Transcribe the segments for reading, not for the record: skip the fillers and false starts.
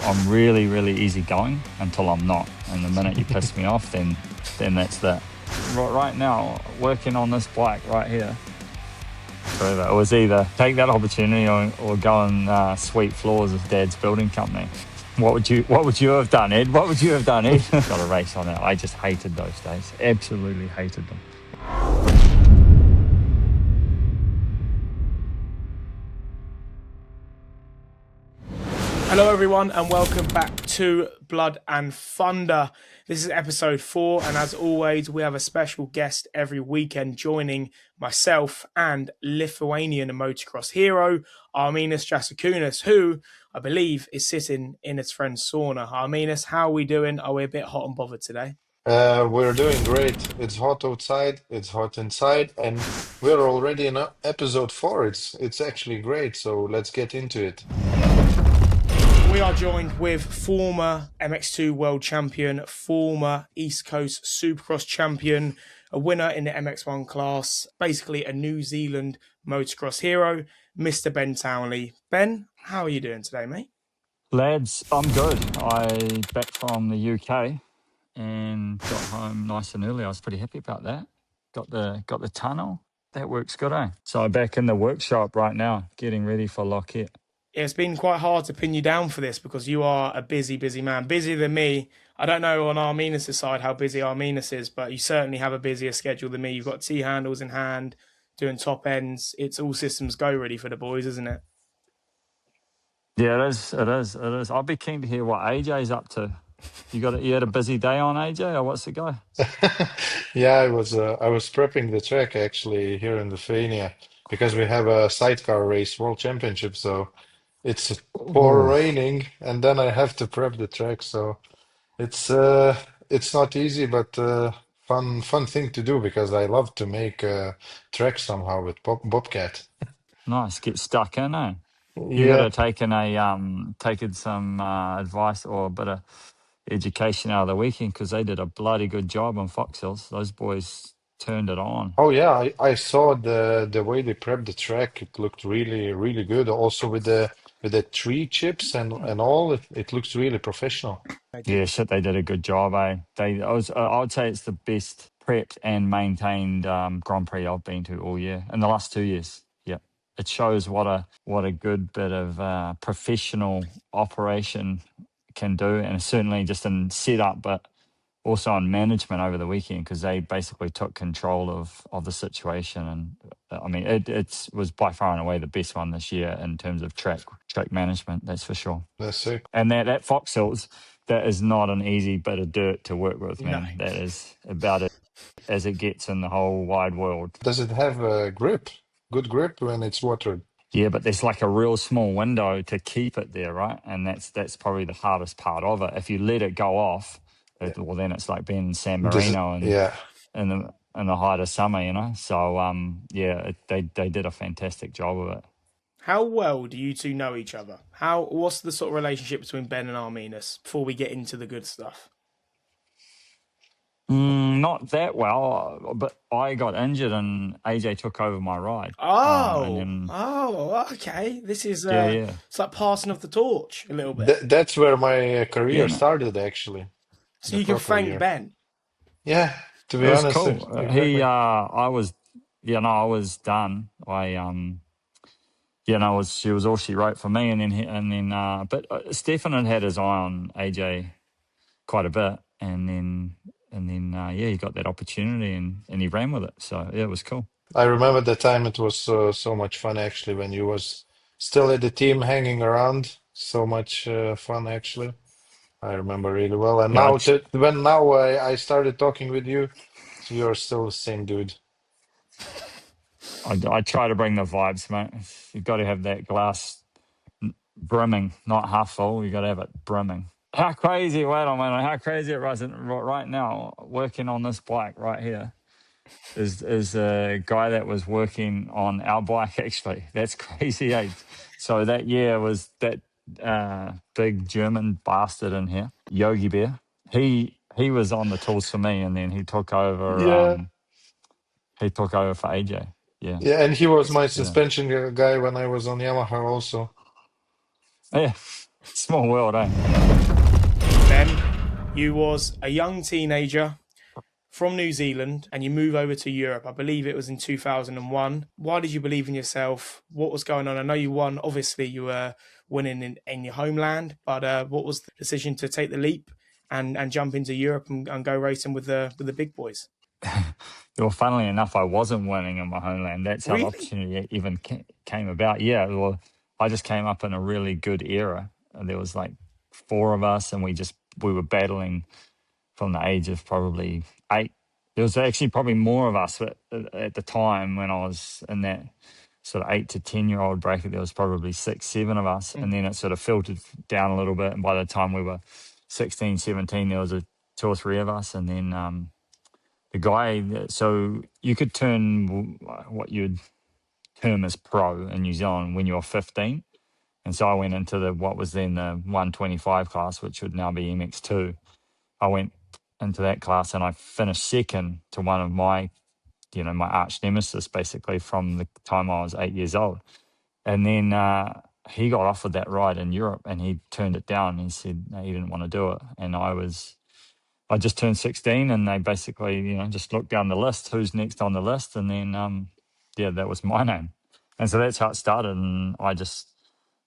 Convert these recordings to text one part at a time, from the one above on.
I'm really, really easygoing until I'm not. And the minute you piss me off, then that's that. Right now, working on this bike right here, forever. It was either take that opportunity or go and sweep floors of Dad's building company. What would you have done, Ed? What would you have done, Ed? Got a race on it. I just hated those days. Absolutely hated them. Hello everyone and welcome back to Blood and Thunder. This is episode 4 and as always we have a special guest every weekend joining myself and Lithuanian motocross hero Arminas Jasikonis, who I believe is sitting in its friend's sauna. Arminas, how are we doing? Are we a bit hot and bothered today? We're doing great. It's hot outside, it's hot inside, and we're already in episode 4. It's actually great, so let's get into it. We are joined with former MX2 World Champion, former East Coast Supercross Champion, a winner in the MX1 class, basically a New Zealand motocross hero, Mr. Ben Townley. Ben, how are you doing today, mate? Lads, I'm good. I back from the UK and got home nice and early. I was pretty happy about that. Got the Tanel. That works good, eh? So I'm back in the workshop right now, getting ready for Lockheed. It's been quite hard to pin you down for this because you are a busy man, busier than me. I don't know on Arminas' side how busy Arminas is, but you certainly have a busier schedule than me. You've got T-handles in hand, doing top ends. It's all systems go really for the boys, isn't it? Yeah, it is. I'll be keen to hear what AJ's up to. You had a busy day on, AJ, or what's the go? Yeah, I was prepping the track actually here in Lithuania because we have a sidecar race world championship, so it's pour Oh, raining and then I have to prep the track, so it's it's not easy, but fun thing to do because I love to make tracks somehow with Bobcat. nice. Get stuck in, eh? You got Yeah. to taken some advice or a bit of education out of the weekend because they did a bloody good job on Fox Hills. Those boys turned it on. Oh yeah, I saw the way they prepped the track. It looked really good. Also with the tree chips and all, it looks really professional. Yeah, shit, they did a good job, eh? I would say it's the best prepped and maintained Grand Prix I've been to all year in the last 2 years. Yeah, it shows what a good bit of professional operation can do, and certainly just in setup, but also on management over the weekend because they basically took control of the situation. And I mean, it was by far and away the best one this year in terms of track management. That's for sure. That's it. And that Fox Hills, that is not an easy bit of dirt to work with, No. man. That is about it as it gets in the whole wide world. Does it have a grip? Good grip when it's watered. Yeah, but there's like a real small window to keep it there, right? And that's probably the hardest part of it. If you let it go off, Yeah. well, then it's like being in San Does it? Marino and Yeah. in the height of summer, you know. So yeah, they did a fantastic job of it. How well do you two know each other? What's the sort of relationship between Ben and Arminas before we get into the good stuff? Not that well, but I got injured and AJ took over my ride. And then Okay. This is yeah, it's like passing of the torch a little bit. That's where my yeah, career man. started actually. So The you can proper thank year. Ben. Yeah, to It be was honest, cool. exactly. I was, I was done. She was all she wrote for me, but Stefan had his eye on AJ quite a bit, yeah, he got that opportunity and he ran with it. So yeah, it was cool. I remember the time it was so much fun actually when you was still at the team hanging around. So much fun actually. I remember really well. And Yeah, now when now I started talking with you, so you're still the same dude. I try to bring the vibes, mate. You've got to have that glass brimming, not half full. You got to have it brimming. How crazy! Wait a minute. How crazy it was right now. Working on this bike right here is a guy that was working on our bike. Actually, that's crazy. Eh? So that year was that big German bastard in here, Yogi Bear. He was on the tools for me, and then he took over. Yeah, He took over for AJ. Yeah, yeah, and he was my yeah, suspension guy when I was on Yamaha also. yeah. Small world, eh? Ben, you was a young teenager from New Zealand and you move over to Europe. I believe it was in 2001. Why did you believe in yourself? What was going on? I know you won. Obviously, you were winning in your homeland, but what was the decision to take the leap and jump into Europe and go racing with the big boys? Well, funnily enough, I wasn't winning in my homeland. That's how the Really? opportunity even came about. Yeah, well, I just came up in a really good era. There was like 4 of us, and we were battling from the age of probably 8. There was actually probably more of us, but at the time when I was in that sort of 8 to 10-year-old bracket, there was probably 6, 7 of us, and then it sort of filtered down a little bit. And by the time we were 16, 17, there was 2 or 3 of us, and then the guy. So you could turn what you'd term as pro in New Zealand when you were 15. And so I went into what was then the 125 class, which would now be MX2. I went into that class and I finished second to one of my arch nemesis, basically, from the time I was 8 years old. And then he got offered that ride in Europe and he turned it down. He said no, he didn't want to do it. And I just turned 16 and they basically, just looked down the list, who's next on the list. And then, that was my name. And so that's how it started. And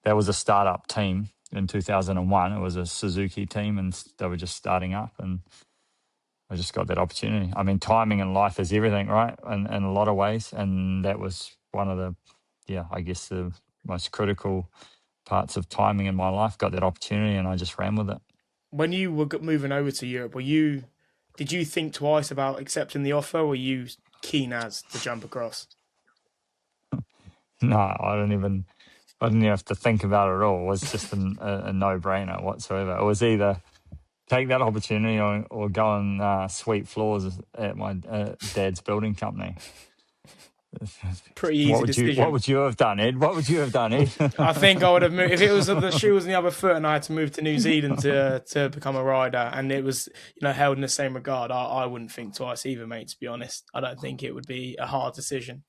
that was a startup team in 2001. It was a Suzuki team and they were just starting up and I just got that opportunity. I mean, timing in life is everything, right? In a lot of ways. And that was one of the most critical parts of timing in my life. Got that opportunity and I just ran with it. When you were moving over to Europe, did you think twice about accepting the offer? Or were you keen as to jump across? No, I didn't even have to think about it at all. It was just a no-brainer whatsoever. It was either take that opportunity or go and sweep floors at my dad's building company. Pretty easy decision. What would you have done, Ed? What would you have done, Ed? I think I would have moved if it was the shoe was on the other foot and I had to move to New Zealand to become a rider and it was held in the same regard. I wouldn't think twice either, mate. To be honest, I don't think it would be a hard decision.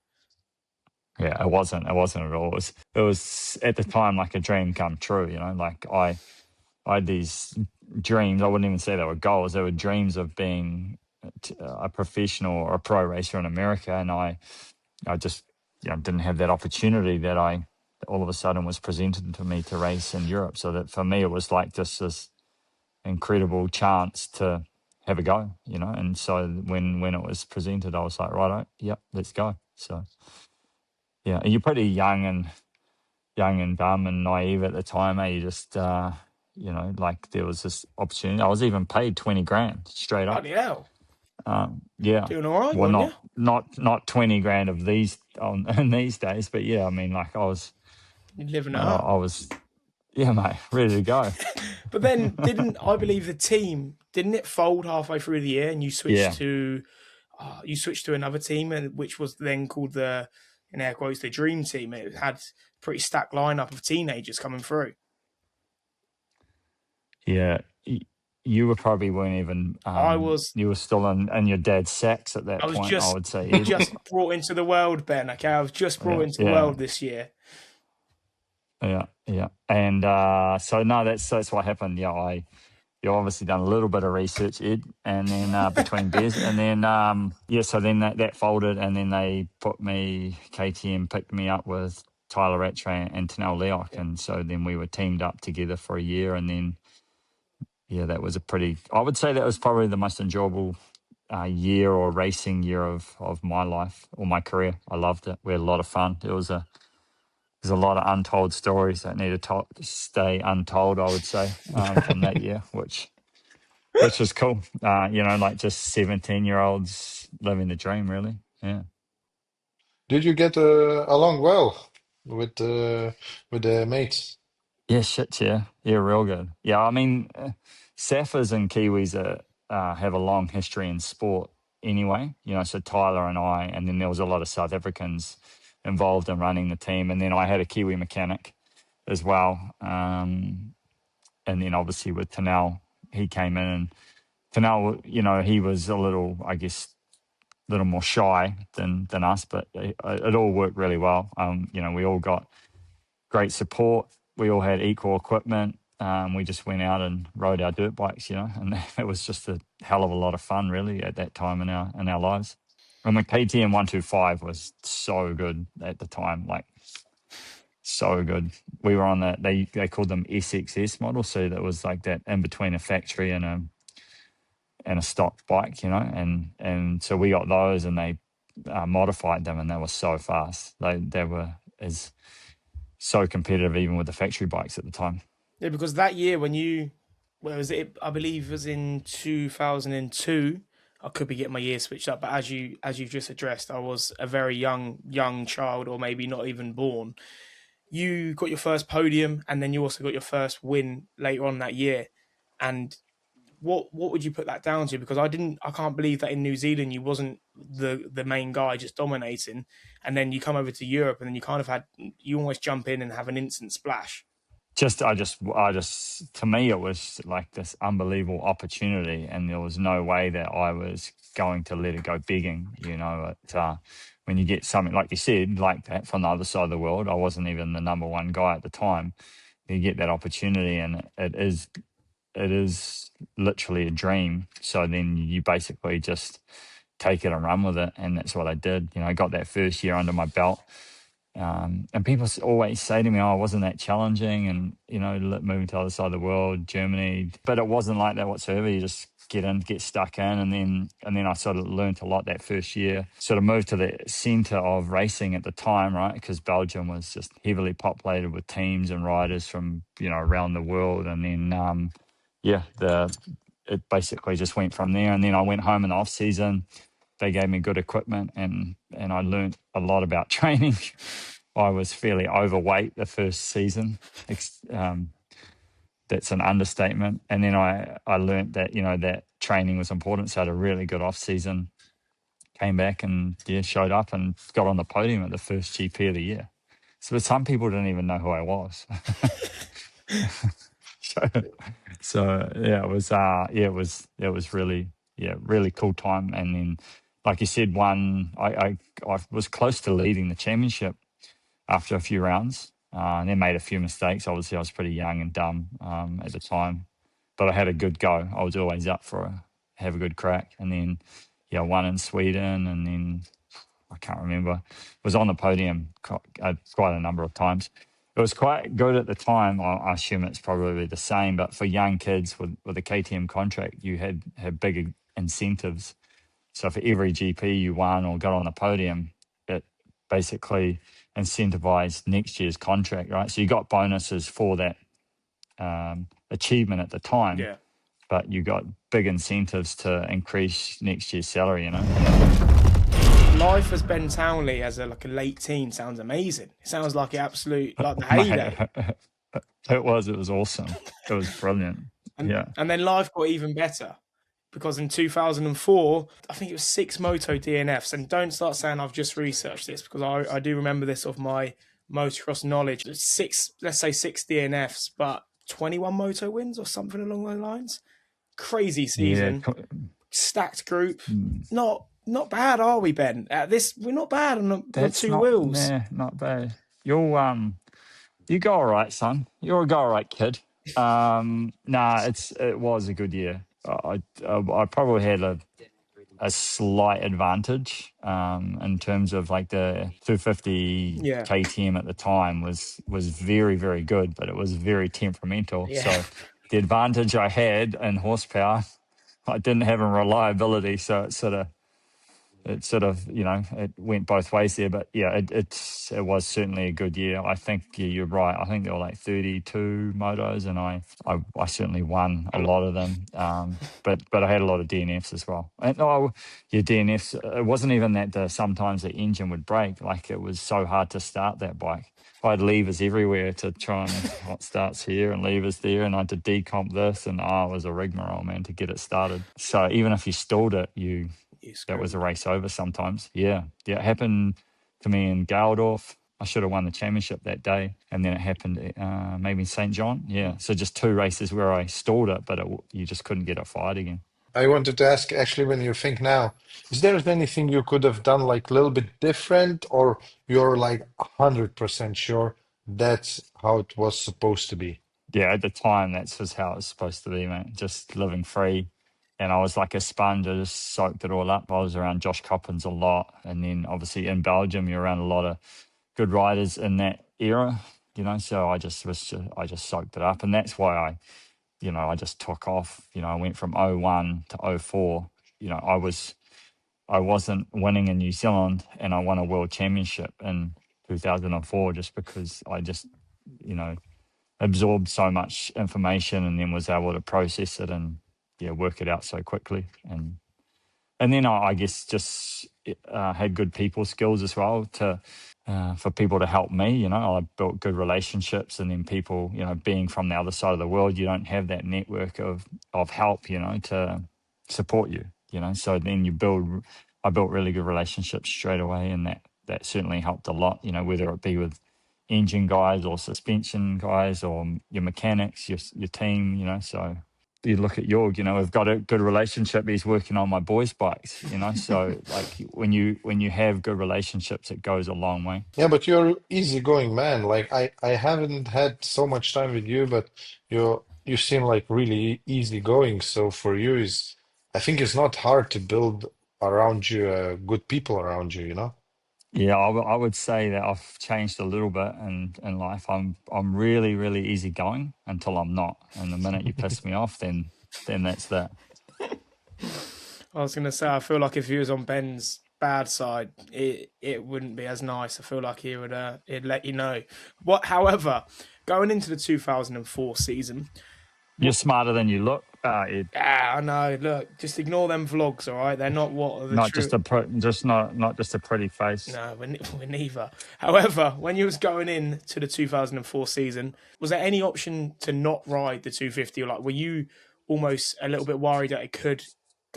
Yeah, it wasn't. It wasn't at all. It was at the time like a dream come true. Like I had these dreams. I wouldn't even say they were goals. They were dreams of being a professional or a pro racer in America, and I just didn't have that opportunity that all of a sudden was presented to me to race in Europe. So that for me it was like just this incredible chance to have a go, And so when it was presented, I was like, right, yep, let's go. So yeah, and you're pretty young and dumb and naive at the time. You just like there was this opportunity. I was even paid 20 grand straight up. Bloody hell. Yeah. Doing all right, well, not 20 grand of these in these days, but yeah, I mean, like You're living it up. I was, yeah, mate, ready to go. But then I believe the team, didn't it fold halfway through the year and you switched to another team, and which was then called the, in air quotes, the dream team. It had a pretty stacked lineup of teenagers coming through. Yeah. You were probably weren't even. I was. You were still in your dad's sacks at that point. I would say just brought into the world, Ben. Okay, I was just brought into the world this year. Yeah, and so no, that's what happened. Yeah, you obviously done a little bit of research, Ed, and then between beers, and then so then that folded, and then they KTM picked me up with Tyla, Rattray and Tanel, Leok, and so then we were teamed up together for a year, and then. Yeah, that was I would say that was probably the most enjoyable year or racing year of my life or my career. I loved it. We had a lot of fun. There's a lot of untold stories that need to stay untold, I would say, from that year, which was cool. Like just 17-year-olds living the dream, really. Yeah. Did you get along well with the mates? Yeah, shit, yeah. Yeah, real good. Yeah, I mean, Saffers and Kiwis have a long history in sport anyway. So Tyler and I, and then there was a lot of South Africans involved in running the team. And then I had a Kiwi mechanic as well. And then obviously with Tanel, he came in. And Tanel, he was a little more shy than us, but it all worked really well. We all got great support. We all had equal equipment. We just went out and rode our dirt bikes, and it was just a hell of a lot of fun, really, at that time in our lives. And the KTM 125 was so good at the time, like so good. We were on they called them SXS models, so that was like that in between a factory and a stock bike, and so we got those, and they modified them, and they were so fast. They were as so competitive even with the factory bikes at the time. Yeah, because that year when where was it? I believe it was in 2002. I could be getting my years switched up, but as you've just addressed, I was a very young child, or maybe not even born. You got your first podium, and then you also got your first win later on that year. And what would you put that down to? Because I can't believe that in New Zealand you wasn't the main guy just dominating, and then you come over to Europe, and then you almost jump in and have an instant splash. To me, it was like this unbelievable opportunity, and there was no way that I was going to let it go begging. When you get something like you said, like that from the other side of the world, I wasn't even the number one guy at the time. You get that opportunity, and it is literally a dream. So then you basically just take it and run with it, and that's what I did. I got that first year under my belt. And people always say to me, "Oh, wasn't that challenging?" And moving to the other side of the world, Germany, but it wasn't like that whatsoever. You just get stuck in, and then I sort of learned a lot that first year. Sort of moved to the centre of racing at the time, right? Because Belgium was just heavily populated with teams and riders from around the world, and then it basically just went from there. And then I went home in the off season. They gave me good equipment, and I learned a lot about training. I was fairly overweight the first season. That's an understatement. And then I learned that that training was important. So I had a really good off season. Came back and showed up and got on the podium at the first GP of the year. So some people didn't even know who I was. so it was really cool time. And then, like you said, I was close to leading the championship after a few rounds, and then made a few mistakes. Obviously, I was pretty young and dumb at the time, but I had a good go. I was always up have a good crack. And then won in Sweden, and then I can't remember, was on the podium quite a number of times. It was quite good at the time. I assume it's probably the same, but for young kids with a KTM contract, you had bigger incentives. So for every GP you won or got on the podium, it basically incentivized next year's contract, right? So you got bonuses for that achievement at the time, Yeah. but you got big incentives to increase next year's salary, Life as Ben Townley as a late teen sounds amazing. It sounds like the heyday. It was awesome. It was brilliant. And, Yeah. and then life got even better, because in 2004, I think it was 6 moto DNFs. And don't start saying I've just researched this, because I do remember this of my motocross knowledge. Let's say 6 DNFs, but 21 moto wins or something along those lines. Crazy season. Yeah. Stacked group. Not bad, are we, Ben? We're not bad on the two wheels. Yeah, not bad. You go all right, son. You're a go all right, kid. It was a good year. I probably had a slight advantage in terms of like the 250 KTM at the time was very, very good, but it was very temperamental. Yeah. So the advantage I had in horsepower, I didn't have in reliability. So it sort of it went both ways there. But yeah, it was certainly a good year. I think you're right. I think there were like 32 motos, and I certainly won a lot of them. But I had a lot of DNFs as well. And DNFs. It wasn't even that sometimes the engine would break. Like, it was so hard to start that bike. I had levers everywhere to try and hot starts here and levers there, and I had to decomp this, and it was a rigmarole, man, to get it started. So even if you stalled it, that was a race over sometimes. Yeah, it happened to me in Geldorf. I should have won the championship that day, and then it happened maybe in St. John. Yeah, so just 2 races where I stalled it, but you just couldn't get it fired again. I wanted to ask, actually, when you think now, is there anything you could have done like a little bit different, or you're like 100% sure that's how it was supposed to be? Yeah, at the time, that's just how it was supposed to be, mate. Just living free. And I was like a sponge. I just soaked it all up. I was around Josh Coppins a lot. And then obviously in Belgium, you're around a lot of good riders in that era, so I just soaked it up. And that's why I just took off. I went from '01 to '04. I wasn't winning in New Zealand, and I won a world championship in 2004 just because I just, you know, absorbed so much information and then was able to process it and work it out so quickly. And then I guess just had good people skills as well to for people to help me. I built good relationships, and then people, being from the other side of the world, you don't have that network of help, to support you. So then I built really good relationships straight away, and that certainly helped a lot. Whether it be with engine guys or suspension guys or your mechanics, your team. So you look at Jorg, we've got a good relationship. He's working on my boys' bikes, so like when you have good relationships, it goes a long way. Yeah, but you're easygoing man. Like I haven't had so much time with you, but you seem like really easygoing. So for you is I think it's not hard to build around you good people around you, you know? Yeah, I would say that I've changed a little bit in life. I'm really, really easygoing until I'm not. And the minute you piss me off, then that's that. I was going to say, I feel like if he was on Ben's bad side, it wouldn't be as nice. I feel like he'd let you know. However, going into the 2004 season, you're smarter than you look, Ed. I know. Look, just ignore them vlogs, all right? They're not what are the not true... not just a pretty face. No, we're neither. However, when you was going in to the 2004 season, was there any option to not ride the 250? Or like, were you almost a little bit worried that it could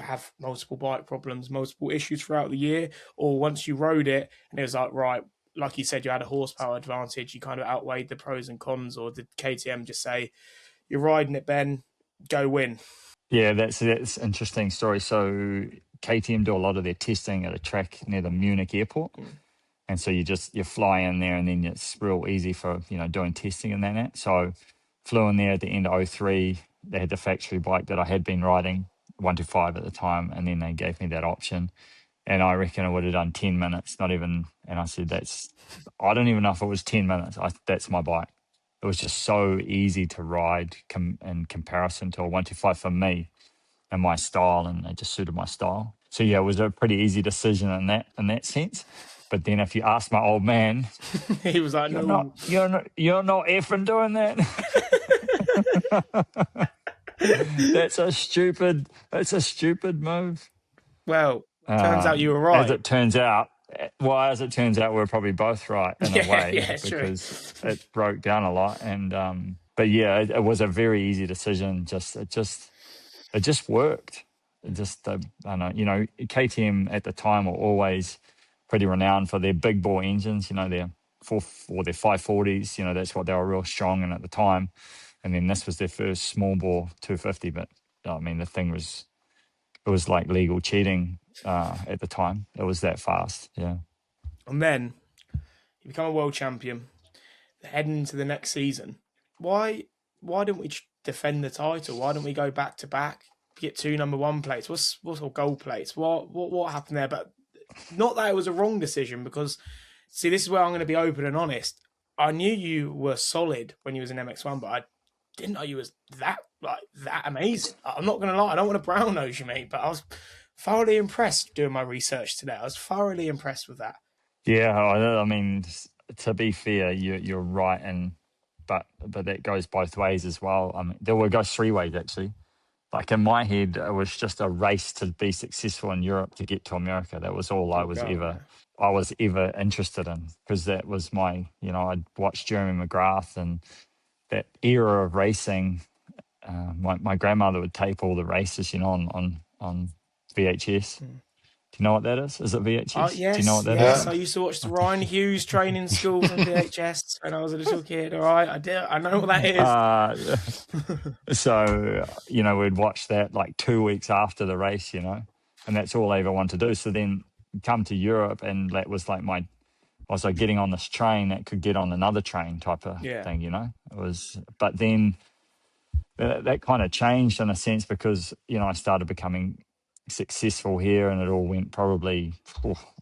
have multiple bike problems, multiple issues throughout the year? Or once you rode it and it was like, right, like you said, you had a horsepower advantage, you kind of outweighed the pros and cons, or did KTM just say, you're riding it, Ben, go win? Yeah, that's an interesting story. So KTM do a lot of their testing at a track near the Munich airport. And so you fly in there, and then it's real easy for, doing testing and that. So flew in there at the end of '03. They had the factory bike that I had been riding, 125 at the time. And then they gave me that option. And I reckon I would have done 10 minutes, not even. And I said, I don't even know if it was 10 minutes. That's my bike. It was just so easy to ride in comparison to a 125 for me and my style, and it just suited my style. So yeah, it was a pretty easy decision in that sense. But then if you ask my old man, he was like, you're "No, you're not effing doing that." That's a stupid move. Well, turns out you were right. As it turns out, we're probably both right in a way, because it broke down a lot. And but yeah, it was a very easy decision. It just worked. It just I don't know. KTM at the time were always pretty renowned for their big bore engines. Their 540s. That's what they were real strong in at the time. And then this was their first small bore 250. But I mean, the thing was, it was like legal cheating at the time. It was that fast. Yeah. And then you become a world champion, heading into the next season. Why didn't we defend the title? Why don't we go back to back, get 2 number 1 plates? What's or gold plates? What happened there? But not that it was a wrong decision, because see, this is where I'm going to be open and honest. I knew you were solid when you was in MX1, but I didn't know you was that amazing. I'm not going to lie, I don't want to brown nose you, mate, but I was thoroughly impressed doing my research today. I was thoroughly impressed with that. Yeah, I mean, to be fair, you're right, but that goes both ways as well. I mean, there goes 3 ways actually. Like in my head, it was just a race to be successful in Europe to get to America. That was all I was ever interested in, because that was my, I'd watched Jeremy McGrath and that era of racing. My grandmother would tape all the races, on VHS. Do you know what that is? Is it VHS? Yes, do you know what that is? I used to watch the Ryan Hughes training schools on VHS when I was a little kid. All right, I know what that is. So, we'd watch that like 2 weeks after the race, and that's all I ever wanted to do. So then come to Europe, and that was like my was like getting on this train that could get on another train type of thing, you know. It was, but then that kind of changed in a sense because, you know, I started becoming successful here, and it all went probably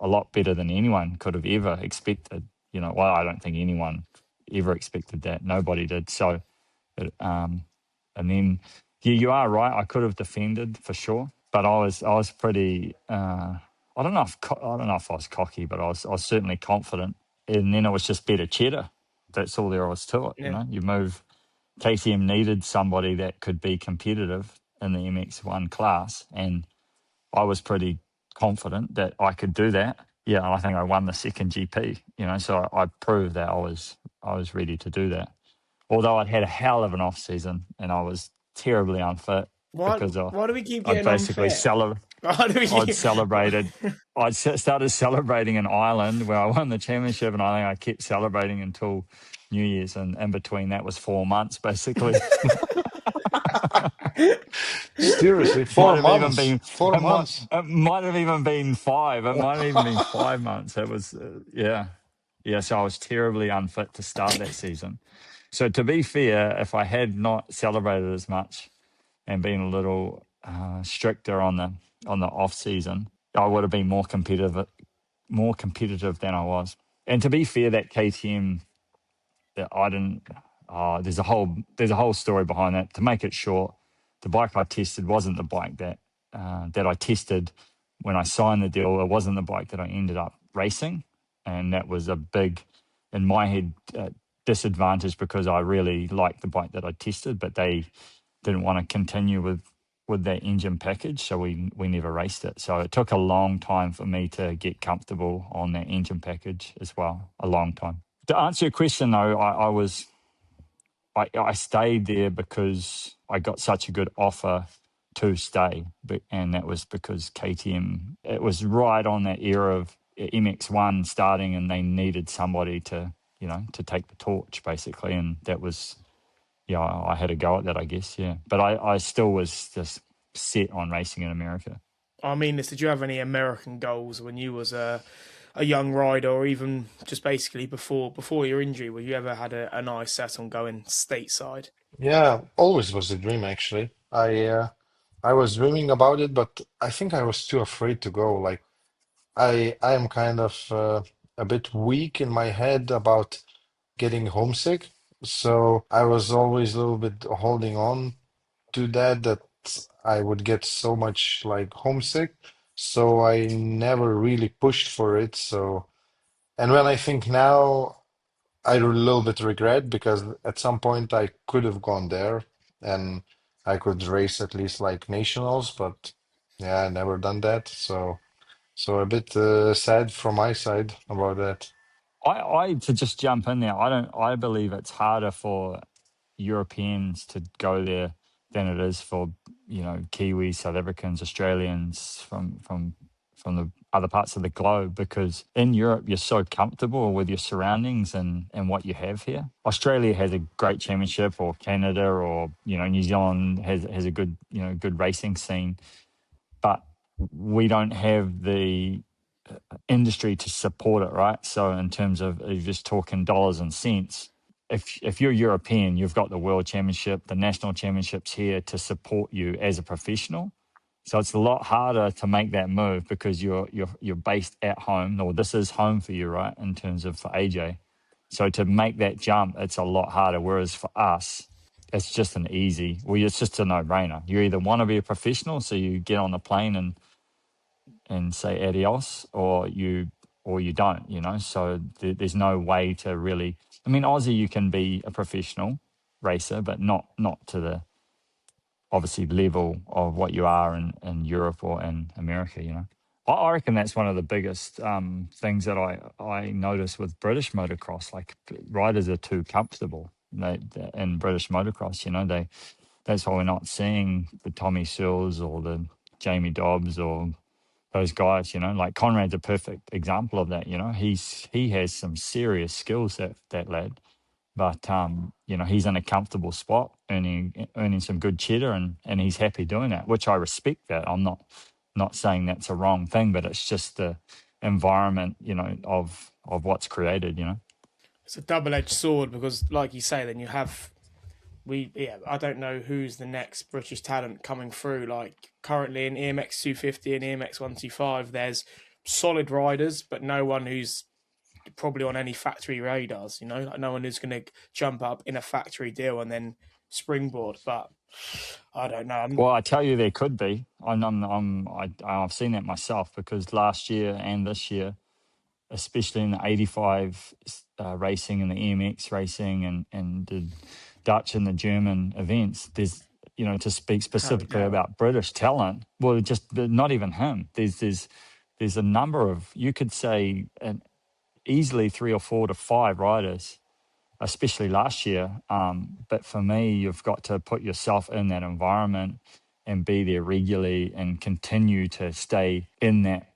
a lot better than anyone could have ever expected. You know, well, I don't think anyone ever expected that. Nobody did. So, and then you are right. I could have defended for sure, but I was pretty. I don't know if I was cocky, but I was certainly confident. And then it was just better cheddar. That's all there was to it. Yeah. You know, you move. KTM needed somebody that could be competitive in the MX1 class, and I was pretty confident that I could do that. Yeah, and I think I won the second GP. You know, so I proved that I was ready to do that. Although I'd had a hell of an off season and I was terribly unfit because why do we keep I'd getting basically unfit? I'd celebrated. I started celebrating in Ireland where I won the championship, and I think I kept celebrating until New Year's, and in between that was 4 months basically. Seriously, Might 4 have even months. been 4 months. it might have even been 5. It might have even been 5 months. It was yeah. So I was terribly unfit to start that season. So to be fair, if I had not celebrated as much and been a little stricter on the off season, I would have been more competitive than I was. And to be fair, that KTM that I didn't. There's a whole story behind that. To make it short, the bike I tested wasn't the bike that I tested when I signed the deal. It wasn't the bike that I ended up racing, and that was a big, in my head, disadvantage because I really liked the bike that I tested, but they didn't want to continue with that engine package, so we never raced it. So it took a long time for me to get comfortable on that engine package as well. A long time. To answer your question, though, I stayed there because I got such a good offer to stay, and that was because KTM. It was right on that era of MX1 starting, and they needed somebody to take the torch basically, and that was I had a go at that, I guess, yeah. But I still was just set on racing in America. I mean, did you have any American goals when you was a young rider, or even just basically before your injury? Were you ever had an eye set on going stateside? Yeah, always was a dream actually. I was dreaming about it, but I think I was too afraid to go. Like I am kind of a bit weak in my head about getting homesick. So I was always a little bit holding on to that I would get so much like homesick. So I never really pushed for it. So, and when I think now, I a little bit regret because at some point I could have gone there and I could race at least like nationals, but yeah, I never done that. So a bit sad from my side about that. I to just jump in there. I believe it's harder for Europeans to go there than it is for Kiwis, South Africans, Australians from the other parts of the globe, because in Europe you're so comfortable with your surroundings and what you have here. Australia has a great championship, or Canada, or New Zealand has a good racing scene, but we don't have the industry to support it, right? So in terms of just talking dollars and cents, if you're European, you've got the World Championship, the national championships here to support you as a professional. So it's a lot harder to make that move because you're based at home, or this is home for you, right? In terms of for AJ, so to make that jump, it's a lot harder. Whereas for us, it's just it's just a no-brainer. You either want to be a professional, so you get on the plane and say adios, or you don't. So there's no way to really. I mean, Aussie, you can be a professional racer, but not to the obviously level of what you are in Europe or in America. I reckon that's one of the biggest things that I notice with British motocross. Like, riders are too comfortable. In British motocross, that's why we're not seeing the Tommy Searles or the Jamie Dobbs or those guys, like Conrad's a perfect example of that. He has some serious skills, that lad, but he's in a comfortable spot, earning some good cheddar, and he's happy doing that, which I respect that. I'm not saying that's a wrong thing, but it's just the environment, of what's created, It's a double-edged sword because, like you say, then you have I don't know who's the next British talent coming through. Like currently in EMX 250 and EMX 125, there's solid riders, but no one who's probably on any factory radars. Like no one who's going to jump up in a factory deal and then springboard. But I don't know. Well, I tell you, there could be. I've seen that myself because last year and this year, especially in the 85 racing and the EMX racing and the Dutch and the German events, there's, to speak specifically about British talent, well, just not even him. There's a number of, you could say, easily 3 or 4 to 5 riders, especially last year. But for me, you've got to put yourself in that environment and be there regularly and continue to stay in that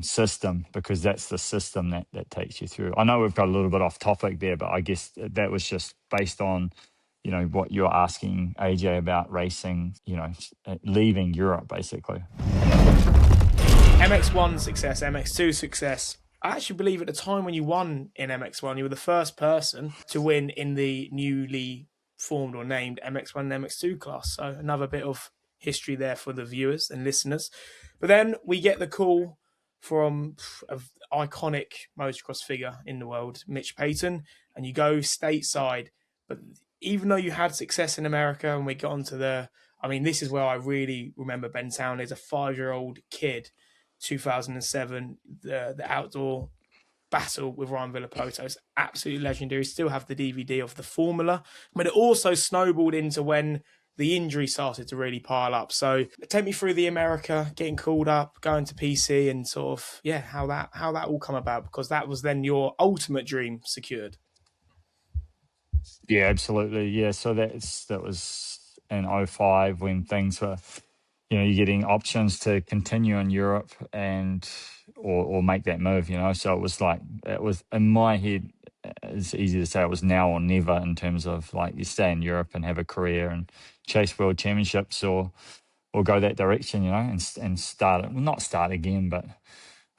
system, because that's the system that takes you through. I know we've got a little bit off topic there, but I guess that was just based on, what you're asking, AJ, about racing, leaving Europe, basically. MX1 success, MX2 success. I actually believe at the time when you won in MX1, you were the first person to win in the newly formed or named MX1 and MX2 class. So another bit of history there for the viewers and listeners. But then we get the call from an iconic motocross figure in the world, Mitch Payton, and you go stateside. But even though you had success in America, and we got onto this is where I really remember Ben Townley as a 5-year-old kid, 2007, the outdoor battle with Ryan Villopoto is absolutely legendary. Still have the DVD of the formula, but it also snowballed into when the injury started to really pile up. So take me through the America, getting called up, going to PC, and sort of how that all come about, because that was then your ultimate dream secured. Yeah, absolutely. Yeah, so that was in 2005 when things were, you're getting options to continue in Europe or make that move, So it was in my head, it's easy to say it was now or never, in terms of like you stay in Europe and have a career and chase world championships or go that direction, and start it. Well, not start again, but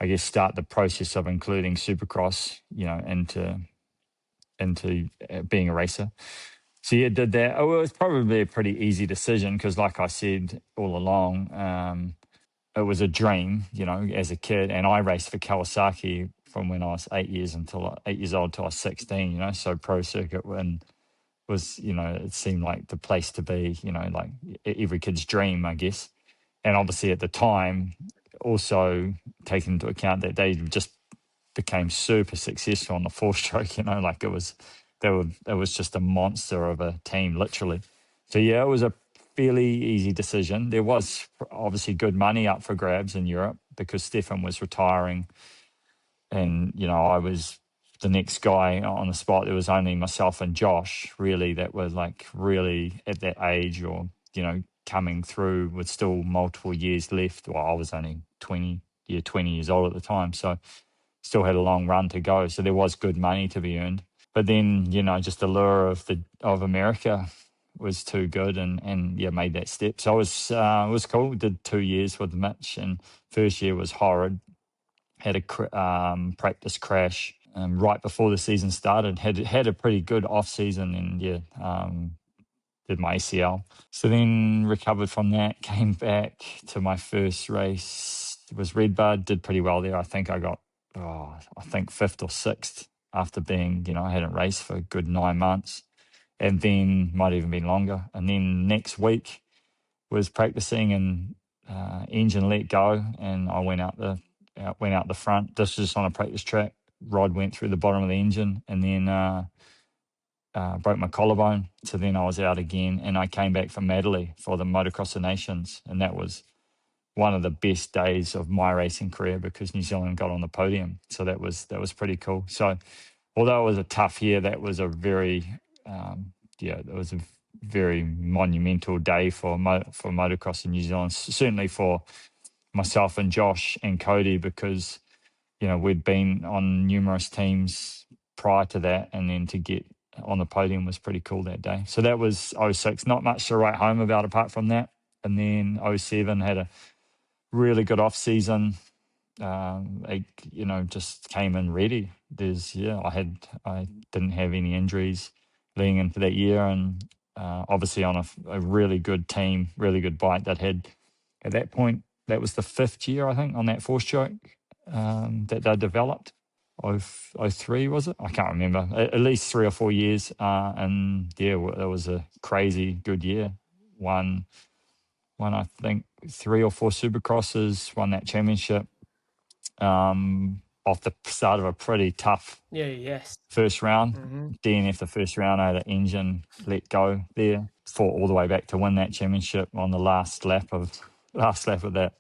I guess start the process of including Supercross, into being a racer. So yeah, did that. Oh, it was probably a pretty easy decision because, like I said all along, it was a dream, as a kid. And I raced for Kawasaki from when I was 8 years old till I was 16. So pro circuit was, it seemed like the place to be. Like every kid's dream, I guess. And obviously at the time, also taking into account that they just became super successful on the 4-stroke, like it was just a monster of a team, literally. So yeah, it was a fairly easy decision. There was obviously good money up for grabs in Europe because Stefan was retiring, and I was the next guy on the spot. There was only myself and Josh really that were like really at that age, or coming through with still multiple years left. Well, I was only 20 years old at the time, so still had a long run to go. So there was good money to be earned. But then, just the lure of America was too good, and made that step. So it was cool. Did 2 years with Mitch, and first year was horrid. Had a practice crash right before the season started. Had a pretty good off season, and did my ACL. So then recovered from that. Came back to my first race. It was Redbud. Did pretty well there. I think I got 5th or 6th after being, I hadn't raced for a good 9 months, and then might even been longer. And then next week was practicing, and engine let go, and I went out the front. This was just on a practice track. Rod went through the bottom of the engine, and then broke my collarbone. So then I was out again, and I came back from Madeley for the Motocross of Nations, and that was one of the best days of my racing career because New Zealand got on the podium. So that was pretty cool. So although it was a tough year, that was a very very monumental day for motocross in New Zealand. Certainly for myself and Josh and Cody, because we'd been on numerous teams prior to that, and then to get on the podium was pretty cool that day. So that was 2006. Not much to write home about apart from that. And then 2007 had a really good off season. just came in ready. I didn't have any injuries leading into that year, and obviously on a really good team, really good bike that had at that point. That was the 5th year, I think, on that four stroke that they developed. 03 was it? I can't remember. At least 3 or 4 years, and yeah, that was a crazy good year. Won I think 3 or 4 Supercrosses. Won that championship. Off the start of a pretty tough first round. DNF the first round. I had an engine let go there. Fought all the way back to win that championship on the last lap of that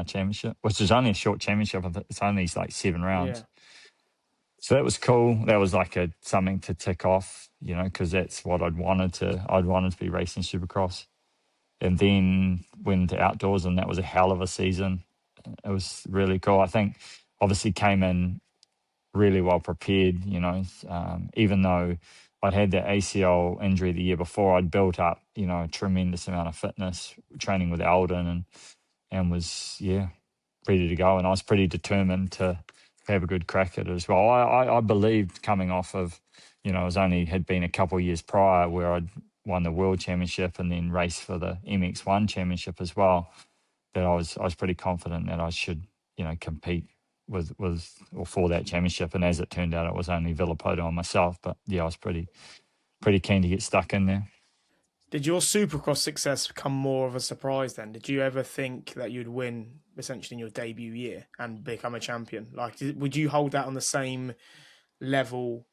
championship, which is only a short championship. It's only like 7 rounds. Yeah. So that was cool. That was like something to tick off, because that's what I'd wanted to be racing Supercross. And then went to outdoors, and that was a hell of a season. It was really cool. I think obviously came in really well prepared, even though I'd had that ACL injury the year before, I'd built up, a tremendous amount of fitness training with Alden and was, ready to go. And I was pretty determined to have a good crack at it as well. I believed coming off of, had been a couple of years prior where I'd won the World Championship and then raced for the MX1 Championship as well, that I was pretty confident that I should, compete with or for that championship. And as it turned out, it was only Villopoto and myself. But yeah, I was pretty keen to get stuck in there. Did your Supercross success become more of a surprise then? Did you ever think that you'd win essentially in your debut year and become a champion? Like, would you hold that on the same level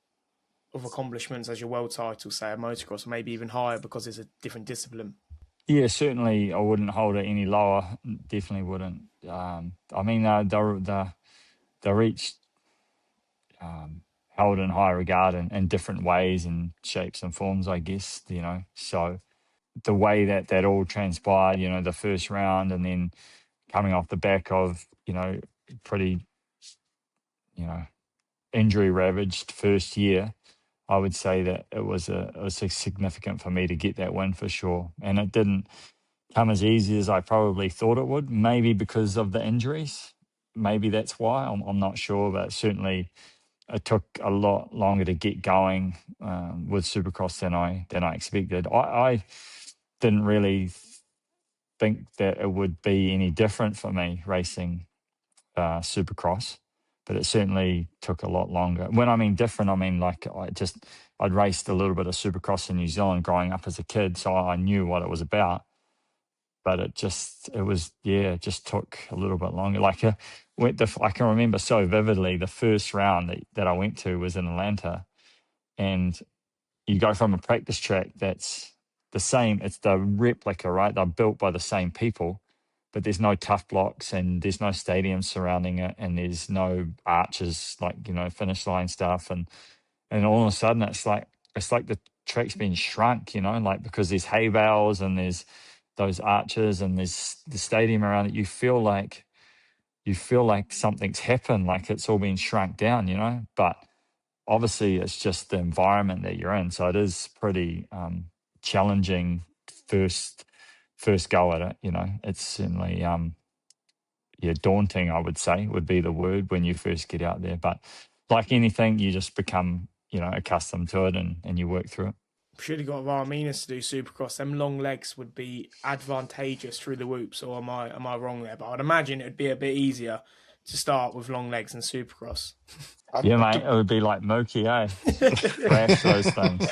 of accomplishments as your world title, say, at motocross, or maybe even higher because it's a different discipline? Yeah, certainly I wouldn't hold it any lower. Definitely wouldn't. They're each held in high regard in different ways and shapes and forms, I guess, So the way that all transpired, the first round, and then coming off the back of, pretty, injury ravaged first year, I would say that it was significant for me to get that win for sure. And it didn't come as easy as I probably thought it would, maybe because of the injuries. Maybe that's why. I'm not sure, but certainly it took a lot longer to get going with Supercross than I expected. I didn't really think that it would be any different for me racing Supercross, but it certainly took a lot longer. When I mean different, I mean like I'd raced a little bit of Supercross in New Zealand growing up as a kid, so I knew what it was about. But it just took a little bit longer. Like I can remember so vividly the first round that I went to was in Atlanta, and you go from a practice track that's the same. It's the replica, right? They're built by the same people, but there's no tough blocks and there's no stadium surrounding it, and there's no arches like finish line stuff, and all of a sudden it's like the track's been shrunk, like because there's hay bales and there's those arches and there's the stadium around it. You feel like something's happened, like it's all been shrunk down, but obviously it's just the environment that you're in. So it is pretty challenging first go at it. It's certainly daunting, I would say, would be the word when you first get out there. But like anything, you just become accustomed to it and you work through it. Should have got Arminas to do Supercross. Them long legs would be advantageous through the whoops, or am I wrong there? But I'd imagine it'd be a bit easier to start with long legs and Supercross. Yeah, mate, it would be like Moki, eh? Crash those things.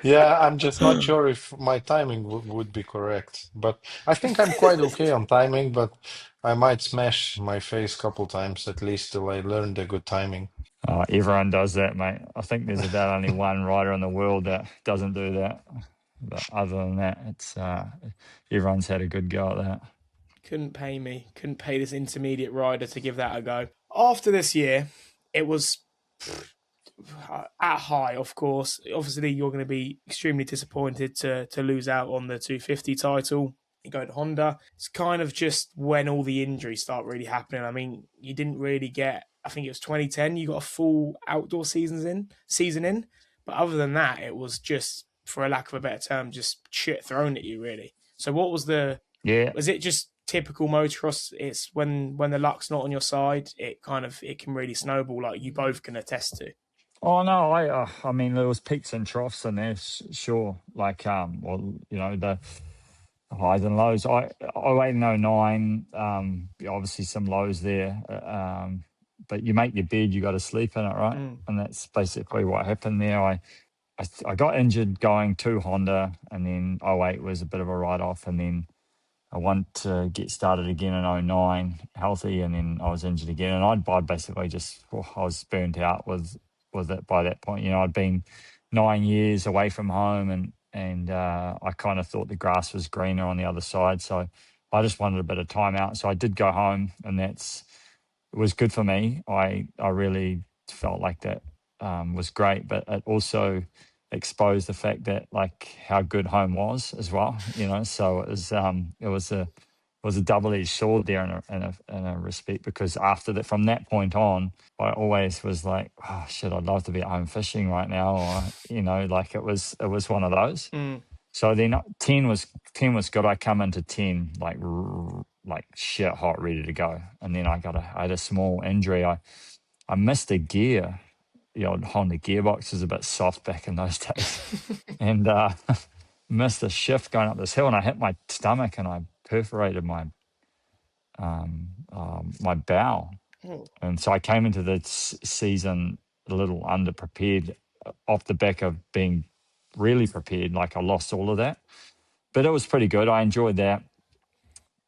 Yeah, I'm just not sure if my timing would be correct. But I think I'm quite okay on timing, but I might smash my face a couple times at least till I learn the good timing. Oh, everyone does that, mate. I think there's about only one rider in the world that doesn't do that. But other than that, it's everyone's had a good go at that. Couldn't pay this intermediate rider to give that a go. After this year, it was at high, of course. Obviously, you're going to be extremely disappointed to lose out on the 250 title. You go to Honda. It's kind of just when all the injuries start really happening. I mean, you didn't really get, I think it was 2010, you got a full outdoor season in. But other than that, it was just, for a lack of a better term, just shit thrown at you, really. So what was was it just typical motocross, it's when the luck's not on your side, it can really snowball, like you both can attest to. Oh no, I mean there was peaks and troughs in there, sure. Like well, you know, the highs and lows. I 08 and 09, obviously some lows there. But you make your bed, you got to sleep in it, right? And that's basically what happened there. I got injured going to Honda, and then 08 was a bit of a write off, and then I want to get started again in 09 healthy, and then I was injured again, and I basically just I was burnt out with it by that point. You know, I'd been 9 years away from home, and I kind of thought the grass was greener on the other side, so I just wanted a bit of time out. So I did go home, and it was good for me. I really felt like that was great, but it also exposed the fact that like how good home was as well, you know. So it was a double-edged sword there in a respect, because after that, from that point on, I always was like, oh shit, I'd love to be at home fishing right now, or you know, like it was one of those. So then 10 was good. I come into 10 like shit hot, ready to go, and then I had a small injury. I missed a gear. The old Honda gearbox was a bit soft back in those days, and missed a shift going up this hill, and I hit my stomach and I perforated my my bowel, and so I came into the season a little underprepared, off the back of being really prepared. Like I lost all of that, but it was pretty good. I enjoyed that.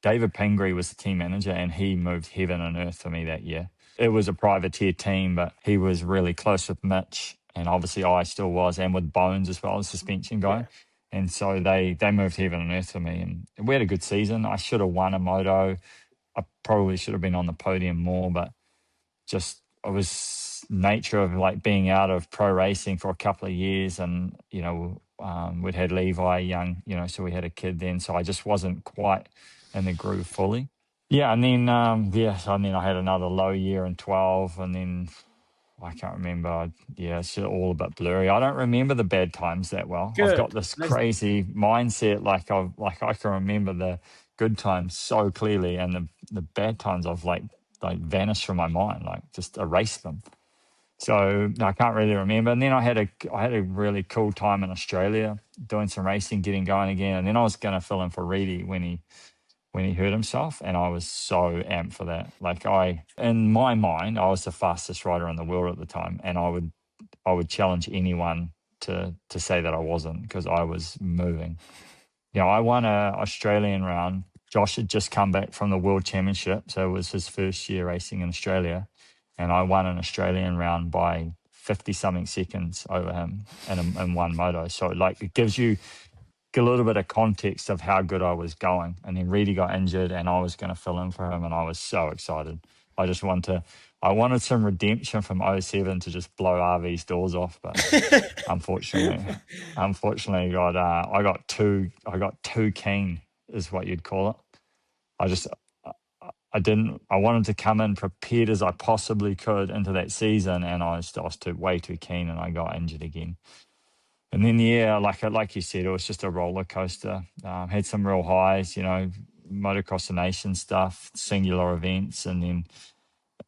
David Pingree was the team manager, and he moved heaven and earth for me that year. It was a privateer team, but he was really close with Mitch, and obviously I still was, and with Bones as well, the suspension guy. Yeah. And so they moved heaven and earth for me, and we had a good season. I should have won a moto. I probably should have been on the podium more, but just it was nature of like being out of pro racing for a couple of years, and you know we'd had Levi young, you know, so we had a kid then, so I just wasn't quite in the groove fully. Yeah, and then and then I had another low year in 12, and then I can't remember. Yeah, it's just all a bit blurry. I don't remember the bad times that well. Good. I've got this crazy mindset, like I can remember the good times so clearly, and the bad times I've like vanished from my mind, like just erased them. So I can't really remember. And then I had a really cool time in Australia doing some racing, getting going again, and then I was going to fill in for Reedy when he hurt himself, and I was so amped for that. Like in my mind, I was the fastest rider in the world at the time, and I would challenge anyone to say that I wasn't, because I was moving. You know, I won a Australian round. Josh had just come back from the World Championship, so it was his first year racing in Australia, and I won an Australian round by 50-something seconds over him in one moto. So like it gives you a little bit of context of how good I was going. And then Reedy got injured, and I was going to fill in for him, and I was so excited. I wanted some redemption from 07 to just blow RV's doors off, but unfortunately, I got too keen, is what you'd call it. I wanted to come in prepared as I possibly could into that season, and I was way too keen, and I got injured again. And then, yeah, like you said, it was just a roller coaster. Had some real highs, you know, Motocross the Nation stuff, singular events, and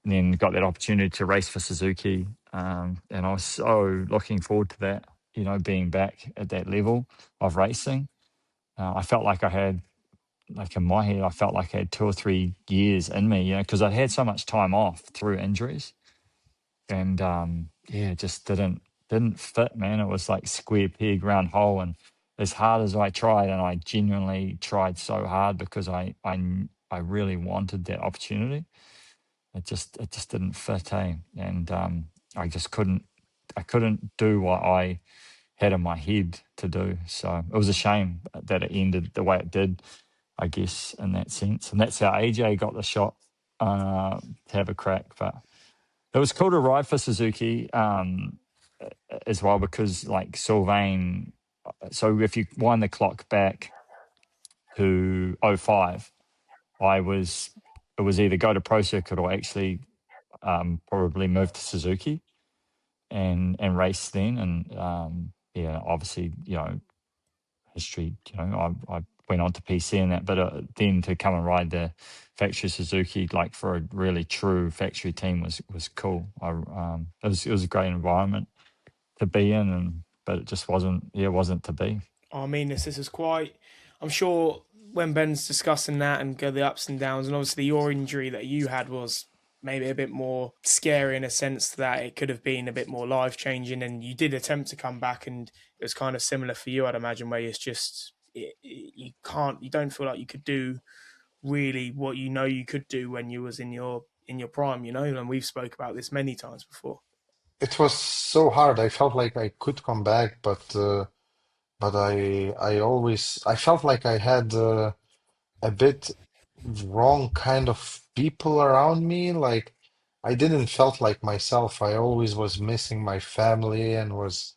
then got that opportunity to race for Suzuki. And I was so looking forward to that, you know, being back at that level of racing. I felt like I had, like in my head, I felt like I had 2 or 3 years in me, you know, because I'd had so much time off through injuries. And, it just didn't fit, man. It was like square peg, round hole. And as hard as I tried, and I genuinely tried so hard because I really wanted that opportunity, it just didn't fit, eh? And I couldn't do what I had in my head to do. So it was a shame that it ended the way it did, I guess, in that sense. And that's how AJ got the shot to have a crack. But it was cool to ride for Suzuki as well, because like Sylvain, so if you wind the clock back to 05, it was either go to Pro Circuit or actually probably move to Suzuki and race then. And obviously, you know, history, you know, went on to PC and that. But then to come and ride the factory Suzuki, like for a really true factory team, was cool. It was a great environment to be in, but it just wasn't. Yeah, it wasn't to be. I mean, this is quite. I'm sure when Ben's discussing that and go the ups and downs, and obviously your injury that you had was maybe a bit more scary in a sense that it could have been a bit more life changing, and you did attempt to come back, and it was kind of similar for you, I'd imagine, where it's just you don't feel like you could do really what you know you could do when you was in your prime, and we've spoke about this many times before. It was so hard. I felt like I could come back, but I felt like I had a bit wrong kind of people around me. Like I didn't felt like myself. I always was missing my family and was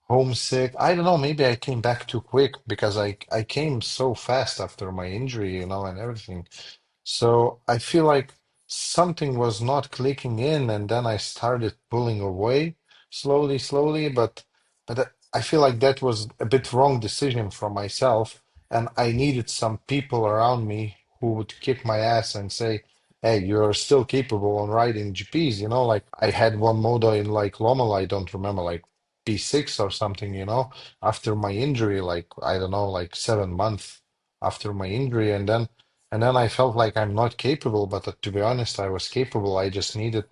homesick. I don't know, maybe I came back too quick because I came so fast after my injury, and everything. So I feel like something was not clicking in, and then I started pulling away slowly, slowly. But I feel like that was a bit wrong decision for myself, and I needed some people around me who would kick my ass and say, "Hey, you're still capable on riding GPs." Like I had one moto in like Lommel, I don't remember, like P6 or something. After my injury, like I don't know, like 7 months after my injury, and then I felt like I'm not capable, but to be honest, I was capable. I just needed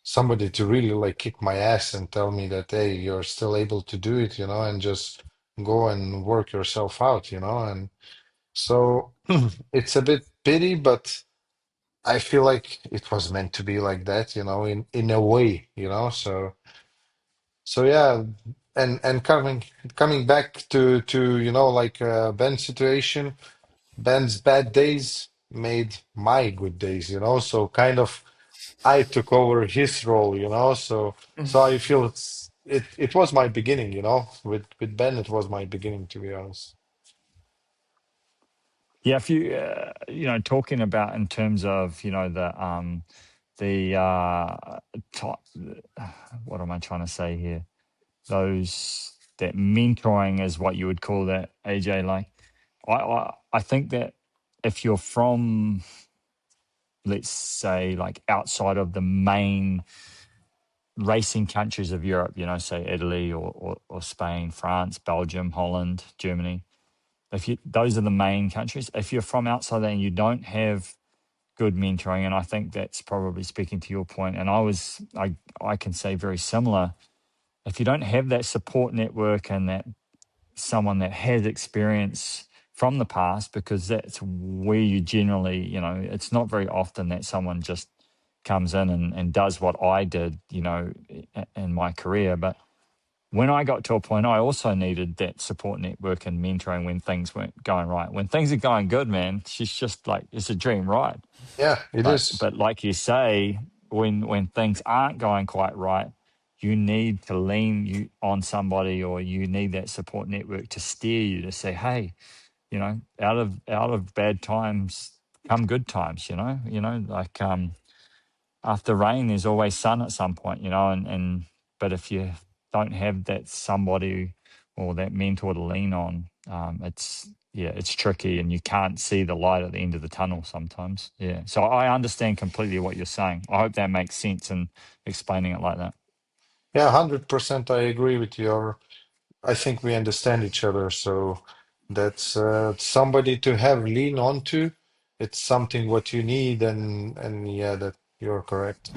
somebody to really like kick my ass and tell me that, hey, you're still able to do it, and just go and work yourself out. And so it's a bit pity, but I feel like it was meant to be like that, in a way. So yeah, and coming back to like Ben's situation. Ben's bad days made my good days. So kind of I took over his role. So I feel it was my beginning. With Ben, it was my beginning, to be honest. Yeah, if you talking about in terms of the what am I trying to say here? Those that mentoring is what you would call that, AJ. Like, I think that if you're from, let's say, like outside of the main racing countries of Europe, say Italy or Spain, France, Belgium, Holland, Germany. If you those are the main countries. If you're from outside that and you don't have good mentoring, and I think that's probably speaking to your point, and I can say very similar. If you don't have that support network and that someone that has experience from the past, because that's where you generally, it's not very often that someone just comes in and does what I did, in my career. But when I got to a point, I also needed that support network and mentoring when things weren't going right. When things are going good, man, she's just like, it's a dream ride. Yeah, it is. But like you say, when things aren't going quite right, you need to lean you on somebody, or you need that support network to steer you to say, hey, out of bad times come good times. Like after rain, there's always sun at some point. And but if you don't have that somebody or that mentor to lean on, it's tricky, and you can't see the light at the end of the tunnel sometimes. Yeah. So I understand completely what you're saying. I hope that makes sense in explaining it like that. Yeah, 100% I agree with you. I think we understand each other. So that's somebody to have lean on to. It's something what you need, and yeah, that you're correct.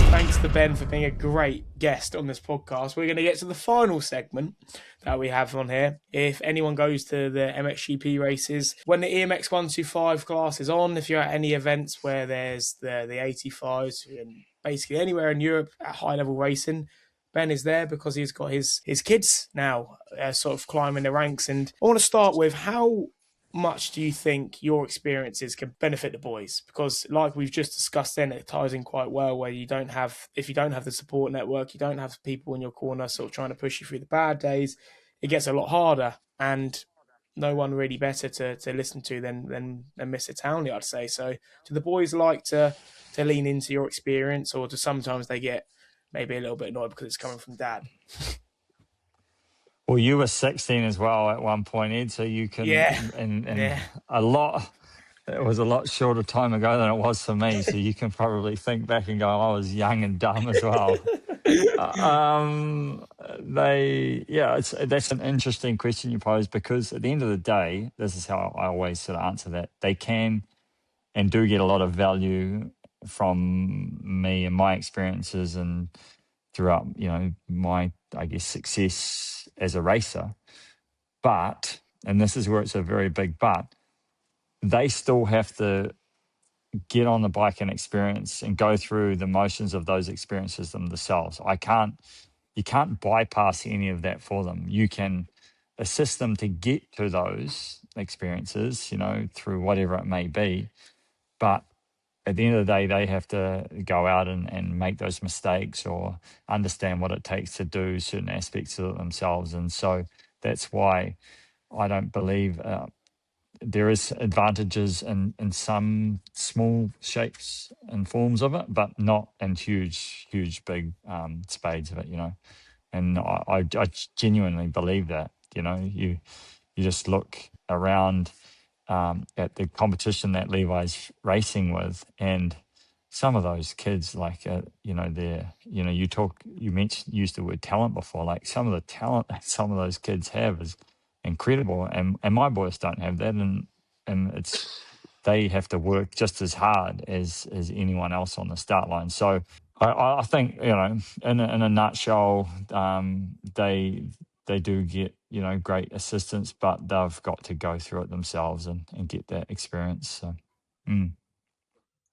Thanks to Ben for being a great guest on this podcast. We're going to get to the final segment that we have on here. If anyone goes to the MXGP races, when the EMX 125 class is on, if you're at any events where there's the 85s, and basically anywhere in Europe at high level racing, Ben is there because he's got his kids now sort of climbing the ranks. And I want to start with, how much do you think your experiences can benefit the boys? Because like we've just discussed then, it ties in quite well, where if you don't have the support network, you don't have people in your corner sort of trying to push you through the bad days, it gets a lot harder. And no one really better to listen to than Mr. Townley, I'd say. So do the boys like to lean into your experience, or do sometimes they get maybe a little bit annoyed because it's coming from dad? Well, you were 16 as well at one point, Ed, so you Yeah, can, and yeah. a lot, it was a lot shorter time ago than it was for me, so you can probably think back and go, I was young and dumb as well. That's an interesting question you pose, because at the end of the day, this is how I always sort of answer that. They can and do get a lot of value from me and my experiences and throughout, my, I guess, success as a racer. But, and this is where it's a very big but, they still have to get on the bike and experience and go through the motions of those experiences themselves. You can't bypass any of that for them. You can assist them to get to those experiences, through whatever it may be. But at the end of the day, they have to go out and make those mistakes or understand what it takes to do certain aspects of it themselves. And so that's why I don't believe there is advantages in some small shapes and forms of it, but not in huge, big spades of it, And I genuinely believe that, you just look around at the competition that Levi's racing with, and some of those kids, like, you used the word talent before, like some of the talent that some of those kids have is incredible, and my boys don't have that, and they have to work just as hard as anyone else on the start line. So I think, in a nutshell, they do get, great assistance, but they've got to go through it themselves and get that experience. So,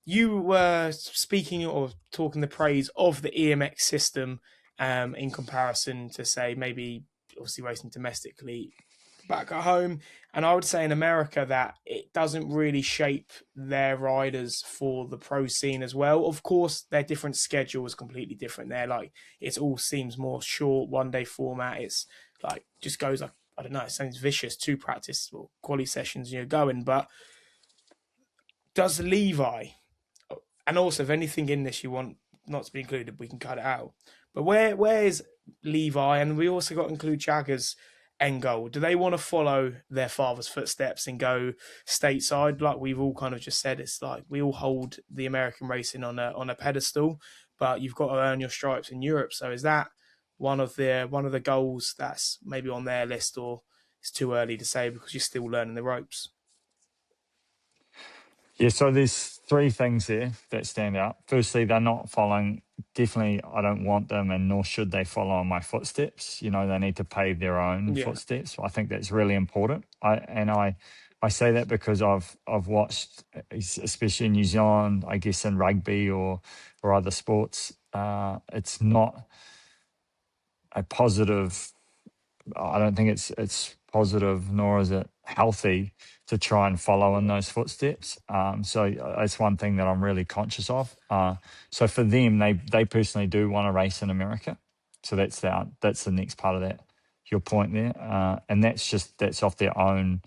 You were speaking or talking the praise of the EMX system in comparison to, say, maybe obviously racing domestically back at home. And I would say in America that it doesn't really shape their riders for the pro scene as well. Of course, their different schedule is completely different there. Like, it all seems more short, 1 day format. It's like just goes like, I don't know, it sounds vicious, 2 practice or quali sessions, going. But does Levi, and also if anything in this you want not to be included, we can cut it out. But where is Levi, and we also got to include Jagger's end goal? Do they want to follow their father's footsteps and go stateside? Like we've all kind of just said, it's like we all hold the American racing on a pedestal, but you've got to earn your stripes in Europe. So is that one of the goals that's maybe on their list, or it's too early to say because you're still learning the ropes? yeah, so there's three things there that stand out. Firstly, they're not following, definitely I don't want them, and nor should they follow in my footsteps. They need to pave their own Yeah. footsteps. I think that's really important. I say that because I've watched, especially in New Zealand, I guess in rugby or other sports, it's not a positive. I don't think it's positive, nor is it healthy to try and follow in those footsteps. So that's one thing that I'm really conscious of. So for them, they personally do want to race in America. So that's the next part of that, your point there. And that's off their own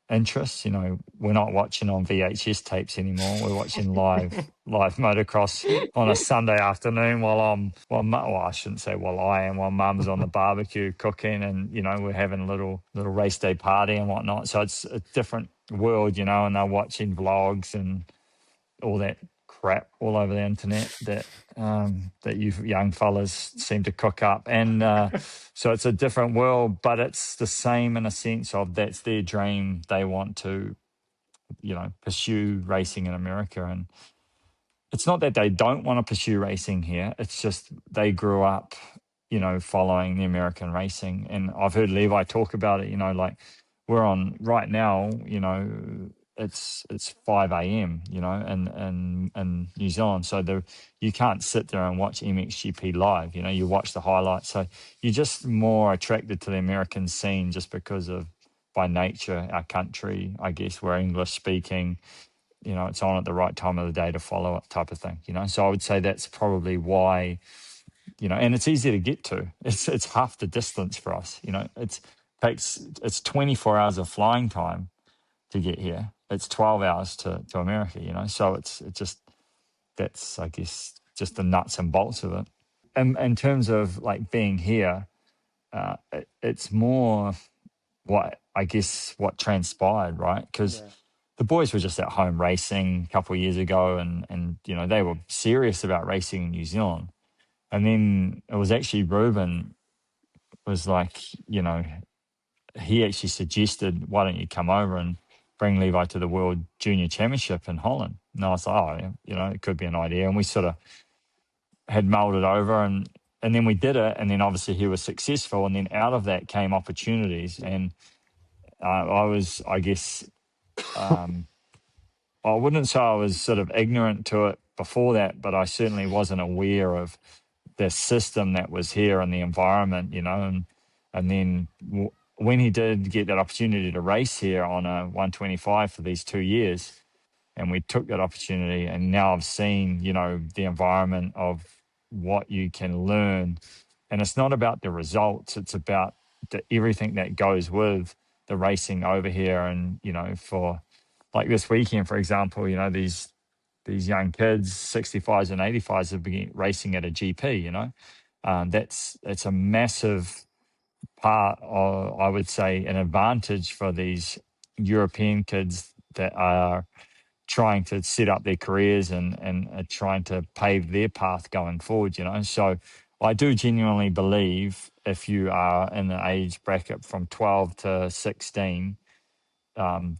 interests. We're not watching on VHS tapes anymore. We're watching live motocross on a Sunday afternoon well, I shouldn't say while mum's on the barbecue cooking, and we're having a little race day party and whatnot. So it's a different world, and they're watching vlogs and all that crap all over the internet that you young fellas seem to cook up, and so it's a different world, but it's the same in a sense of that's their dream. They want to pursue racing in America, and it's not that they don't want to pursue racing here, it's just they grew up following the American racing. And I've heard Levi talk about it, like we're on right now, it's 5 a.m., in New Zealand. So you can't sit there and watch MXGP live, you watch the highlights. So you're just more attracted to the American scene just because of, by nature, our country, I guess, we're English speaking, it's on at the right time of the day to follow it, type of thing, So I would say that's probably why, and it's easy to get to. It's half the distance for us, it's 24 hours of flying time to get here. It's 12 hours to America, so that's, I guess, just the nuts and bolts of it. And in terms of like being here, it's more what transpired, right? Because Yeah. the boys were just at home racing a couple of years ago, and they were serious about racing in New Zealand. And then it was actually Ruben was like, he actually suggested, why don't you come over and bring Levi to the World Junior Championship in Holland? And I was like, oh, yeah, it could be an idea. And we sort of had mulled it over, and then we did it. And then obviously he was successful. And then out of that came opportunities. And I was, I guess, I wouldn't say I was sort of ignorant to it before that, but I certainly wasn't aware of the system that was here and the environment, and then when he did get that opportunity to race here on a 125 for these 2 years, and we took that opportunity, and now I've seen, the environment of what you can learn, and it's not about the results, it's about everything that goes with the racing over here. And, for like this weekend, for example, these young kids, 65s and 85s, have been racing at a GP, it's a massive part of, I would say, an advantage for these European kids that are trying to set up their careers and are trying to pave their path going forward, So I do genuinely believe if you are in the age bracket from 12 to 16,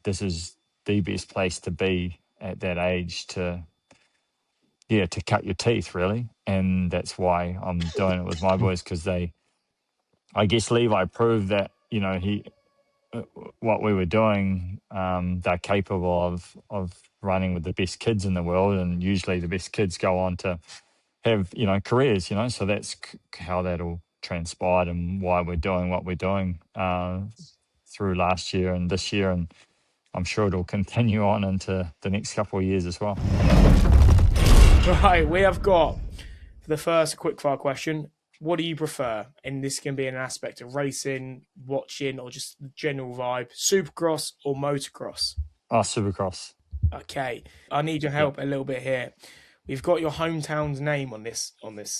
this is the best place to be at that age to cut your teeth, really. And that's why I'm doing it with my boys, because I guess Levi proved that, what we were doing, they're capable of running with the best kids in the world. And usually the best kids go on to have, careers, so that's how that all transpired and why we're doing what we're doing through last year and this year. And I'm sure it'll continue on into the next couple of years as well. Right, we have got the first quickfire question. What do you prefer? And this can be an aspect of racing, watching, or just the general vibe. Supercross or motocross? Oh, Supercross. Okay, I need your help a little bit here. We've got your hometown's name on this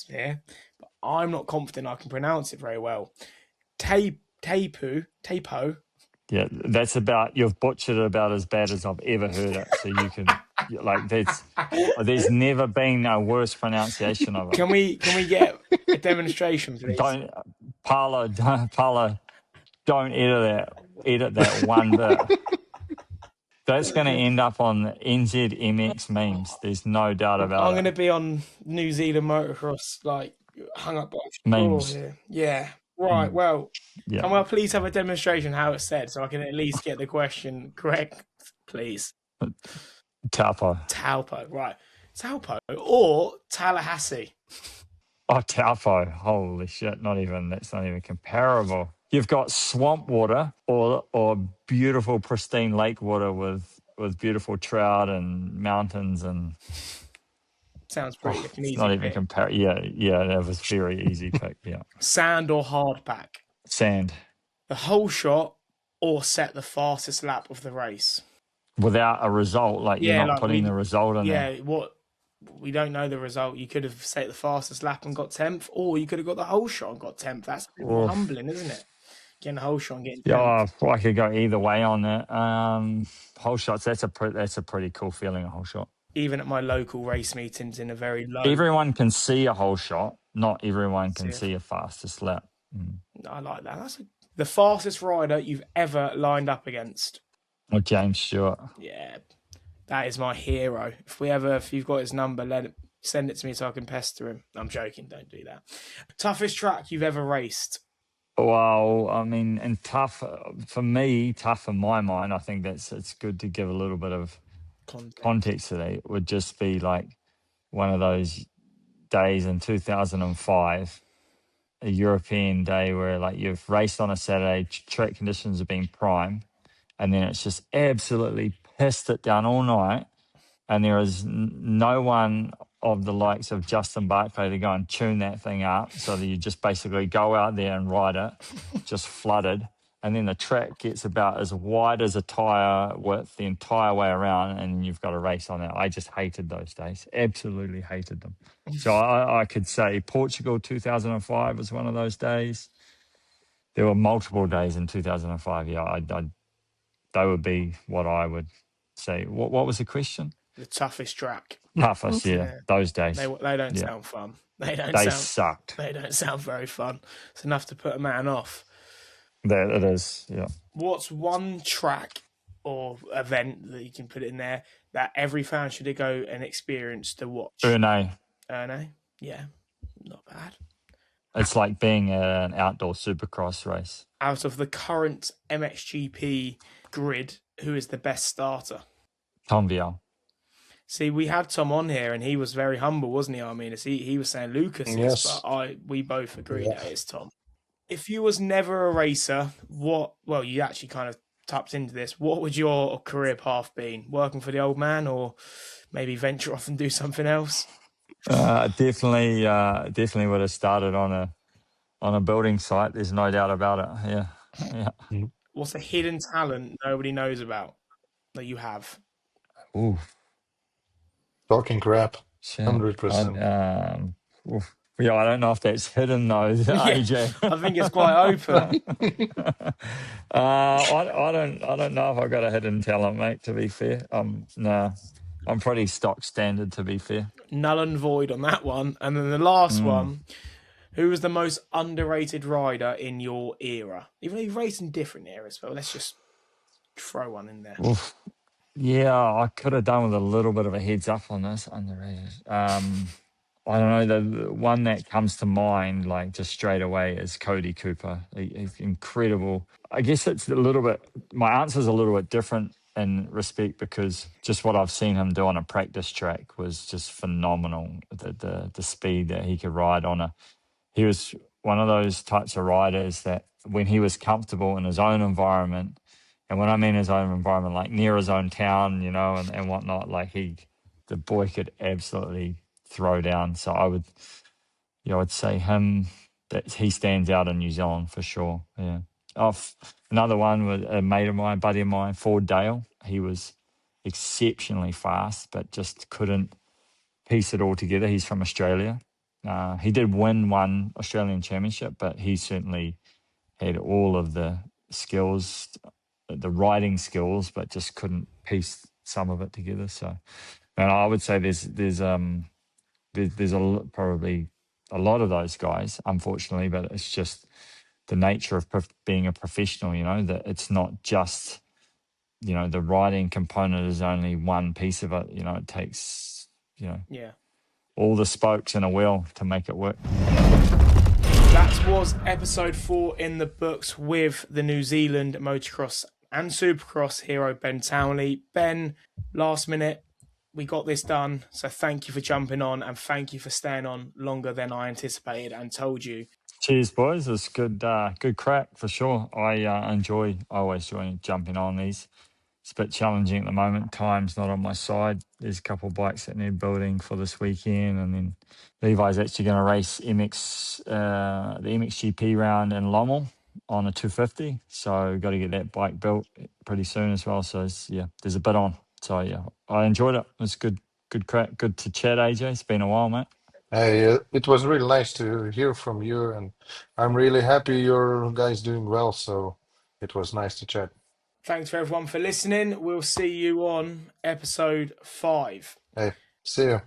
here, but I'm not confident I can pronounce it very well. Tapo. Yeah, that's about, you've butchered it about as bad as I've ever heard it. So you can, there's never been a worse pronunciation of it. Can we get a demonstration, please? Paula, don't edit that one bit. That's going to end up on NZMX memes. There's no doubt about it. I'm going to be on New Zealand motocross, hung up by a memes. Here. Yeah. Right. Well, can I please have a demonstration how it's said so I can at least get the question correct, please? Taupo. Right. Taupo or Tallahassee? Oh, Taupo. Holy shit. That's not even comparable. You've got swamp water or beautiful, pristine lake water with beautiful trout and mountains and... Sounds pretty easy. It's not even compare. Yeah, that was very easy pick. Yeah. Sand or hard pack? Sand. The whole shot or set the fastest lap of the race? Without a result, you're not putting the result in there. Yeah, we don't know the result. You could have set the fastest lap and got 10th, or you could have got the whole shot and got 10th. That's a bit more humbling, isn't it? Getting the whole shot and getting 10th. Yeah, I could go either way on that. Whole shots, that's a pretty cool feeling, a whole shot. Even at my local race meetings in a very low... Everyone can see a whole shot. Not everyone can see a fastest lap. I like that. That's the fastest rider you've ever lined up against. Or James Stewart. Yeah, that is my hero. If you've got his number, send it to me so I can pester him. I'm joking. Don't do that. Toughest track you've ever raced? Well, I mean, and tough in my mind, I think it's good to give a little bit of context to that. It would just be like one of those days in 2005, a European day where you've raced on a Saturday, track conditions have been prime, and then it's just absolutely pissed it down all night, and there is no one of the likes of Justin Barclay to go and tune that thing up, so that you just basically go out there and ride it, just flooded. And then the track gets about as wide as a tyre width the entire way around, and you've got a race on it. I just hated those days. Absolutely hated them. So I could say Portugal 2005 was one of those days. there were multiple days in 2005. Yeah, they would be what I would say. What was the question? The toughest track. Toughest, yeah. Those days. They don't Yeah. sound fun. They Sucked. They don't sound very fun. It's enough to put a man off. That it is, yeah. What's one track or event that you can put in there that every fan should go and experience to watch? Erne. Yeah, not bad. It's like being an outdoor supercross race. Out of the current MXGP grid, who is the best starter? Tom Vial. See, we had Tom on here, and he was very humble, wasn't he? I mean, he was saying Lucas is, but we both agree that it's Tom. If you was never a racer, you actually kind of tapped into this. What would your career path been? Working for the old man, or maybe venture off and do something else? Definitely would have started on a building site. There's no doubt about it. Yeah. What's a hidden talent nobody knows about that you have? Ooh. Talking crap, 100%. Yeah, I don't know if that's hidden though, AJ. I think it's quite open. I don't know if I've got a hidden talent, mate. To be fair, no, I'm pretty stock standard. To be fair, null and void on that one. And then the last one. Who was the most underrated rider in your era? Even though you've raced in different eras, but let's just throw one in there. Oof. Yeah, I could have done with a little bit of a heads up on this. Underrated. I don't know. The one that comes to mind, like just straight away, is Cody Cooper. He's incredible. I guess it's a little bit. My answer's a little bit different in respect because just what I've seen him do on a practice track was just phenomenal. The speed that he could ride on a. He was one of those types of riders that when he was comfortable in his own environment, and when I mean his own environment, like near his own town, and whatnot, like the boy could absolutely throw down. So I would say him, that he stands out in New Zealand for sure. Yeah. Another one was a buddy of mine, Ford Dale. He was exceptionally fast, but just couldn't piece it all together. He's from Australia. He did win one Australian championship, but he certainly had all of the skills, the riding skills, but just couldn't piece some of it together. So, and I would say there's probably a lot of those guys, unfortunately, but it's just the nature of being a professional. That it's not just the riding component is only one piece of it. It takes all the spokes in a wheel to make it work. That was episode 4 in the books with the New Zealand motocross and supercross hero, Ben Townley. Ben, last minute, we got this done. So thank you for jumping on and thank you for staying on longer than I anticipated and told you. Cheers, boys. It's good crack for sure. I always enjoy jumping on these. It's a bit challenging at the moment. Time's not on my side. There's a couple of bikes that need building for this weekend, and then Levi's actually going to race the MXGP round in Lommel on a 250. So got to get that bike built pretty soon as well. So there's a bit on. So yeah, I enjoyed it. It was good crack. Good to chat, AJ. It's been a while, mate. It was really nice to hear from you, and I'm really happy your guys doing well. So it was nice to chat. Thanks for everyone for listening. We'll see you on episode 5. Hey, see you.